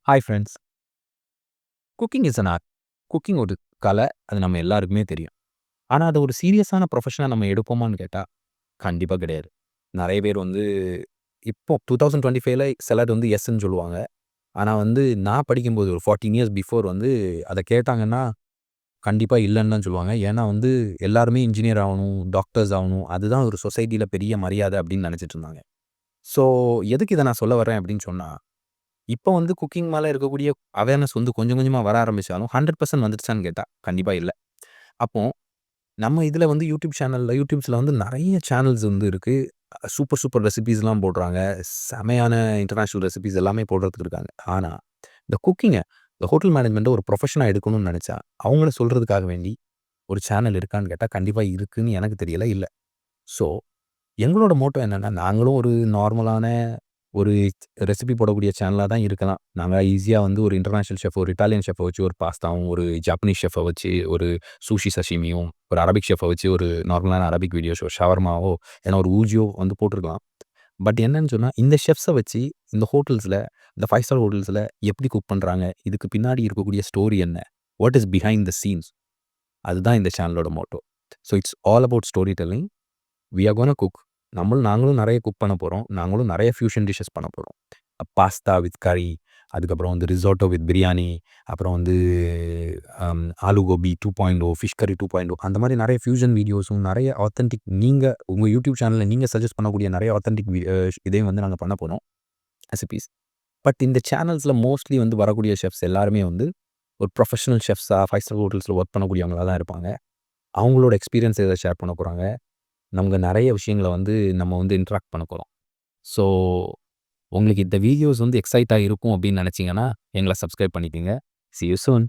Hi friends. Cooking is an art. Cooking ஒரு கலை. அது நம்ம எல்லாருக்குமே தெரியும். ஆனா, அத ஒரு சீரியஸான ப்ரொஃபஷனா நம்ம எடுப்போமான்னு கேட்டா, கண்டிப்பா கிடையாது. நெறைய பேர் வந்து இப்போ 2025ல சிலர் வந்து எஸ்ன்னு சொல்லுவாங்க. ஆனா வந்து நான் படிக்கும்போது ஒரு 14 இயர்ஸ் பிஃபோர் வந்து அத கேட்டாங்கன்னா, கண்டிப்பா இல்லன்னு தான் சொல்லுவாங்க. ஏன்னா வந்து எல்லாருமே இன்ஜினியர் ஆவணும், டாக்டர்ஸ் ஆவணும். அதுதான் ஒரு சொசைட்டில பெரிய மரியாதை அப்படின்னு நெனச்சிட்டு இருந்தாங்க. ஸோ எதுக்கு இத நான் சொல்ல வரேன் அப்படின்னு சொன்னா, இப்ப வந்து குக்கிங் மேல இருக்கக்கூடிய அவேர்னஸ் வந்து கொஞ்சம் கொஞ்சமா வர ஆரம்பிச்சாலும் 100% வந்துருச்சான்னு கேட்டா, கண்டிப்பா இல்ல. அப்போ நம்ம இதுல வந்து யூடியூப்ஸ்ல வந்து நெறைய சேனல்ஸ் வந்து இருக்கு. சூப்பர் சூப்பர் ரெசிபீஸ்லாம் போடுறாங்க. செமையான இன்டர்நேஷனல் ரெசிபீஸ் எல்லாமே போடுறதுக்கு இருக்காங்க. ஆனா, இந்த இந்த ஹோட்டல் மேனேஜ்மெண்ட்ட ஒரு ப்ரொஃபஷனா எடுக்கணும்னு நெனச்சா, அவங்கள சொல்றதுக்காக வேண்டி ஒரு சேனல் இருக்கான்னு கேட்டா, கண்டிப்பா இருக்குன்னு எனக்கு தெரியல, இல்ல. ஸோ எங்களோட மோட்டோ என்னன்னா, நாங்களும் ஒரு நார்மலான ஒரு ரெசிபி போடக்கூடிய சேனலா தான் இருக்கலாம். நாங்க ஈஸியா வந்து ஒரு இன்டர்நேஷனல் செஃப், ஒரு இட்டாலியன் செஃப்ப வச்சு ஒரு பாஸ்தாவும், ஒரு ஜாப்பனீஸ் செஃப்ப வச்சு ஒரு சூஷி சஷிமியும், ஒரு அரபிக் செஃப்ப வச்சு ஒரு நார்மலான அரபிக் வீடியோஸோ, ஷவர்மாவோ, இல்லன்னா ஒரு ஊஜியோ வந்து போட்டுருக்கலாம். பட் என்னன்னு சொன்னா, இந்த செஃப்ஸ வச்சு இந்த ஹோட்டல்ஸ்ல, இந்த 5 ஸ்டார் ஹோட்டல்ஸ்ல எப்படி குக் பண்றாங்க? இதுக்கு பின்னாடி இருக்கக்கூடிய ஸ்டோரி என்ன? What is behind the scenes? அதுதான் இந்த சேனலோட motto. So it's all about story telling. We are gonna cook. நாங்களும் நெறைய குக் பண்ண போறோம். நாங்களும் நெறைய ஃபியூஷன் டிஷ்ஷஸ் பண்ண போறோம். பாஸ்தா வித் கரி, அதுக்கப்புறம் வந்து ரிசோட்டோ வித் பிரியாணி, அப்புறம் வந்து ஆலு கோபி 2.0, ஃபிஷ் கரி 2.0 அந்த மாரி நெறைய ஃபியூஷன் வீடியோஸும், நெறைய ஆத்தென்டிக் நீங்க உங்க யூடியூப் சேனல்ல நீங்க சஜெஸ்ட் பண்ணக்கூடிய நெறைய ஆத்தென்டிக் இதையும் வந்து நாங்க பண்ண போறோம். ரெசிபீஸ். பட் இந்த சேனல்ஸ்ல மோஸ்ட்லி வந்து வரக்கூடிய செஃப்ஸ் எல்லாருமே வந்து ஒரு ப்ரொஃபஷனல் செஃப்ஸா 5 ஸ்டார் ஹோட்டல்ஸ்ல வொர்க் பண்ணக்கூடியவங்களா தான் இருப்பாங்க. அவங்களோட எக்ஸ்பீரியன்ஸ் இத ஷேர் பண்ண போறாங்க. நமக்கு நெறைய விஷயங்கள வந்து நம்ம வந்து இன்டராக்ட் பண்ண போறோம். ஸோ, உங்களுக்கு இந்த வீடியோஸ் வந்து எக்ஸைட்டா இருக்கும் அப்படின்னு நெனச்சீங்கன்னா, எங்கள சப்ஸ்கிரைப் பண்ணிக்கங்க. C you soon.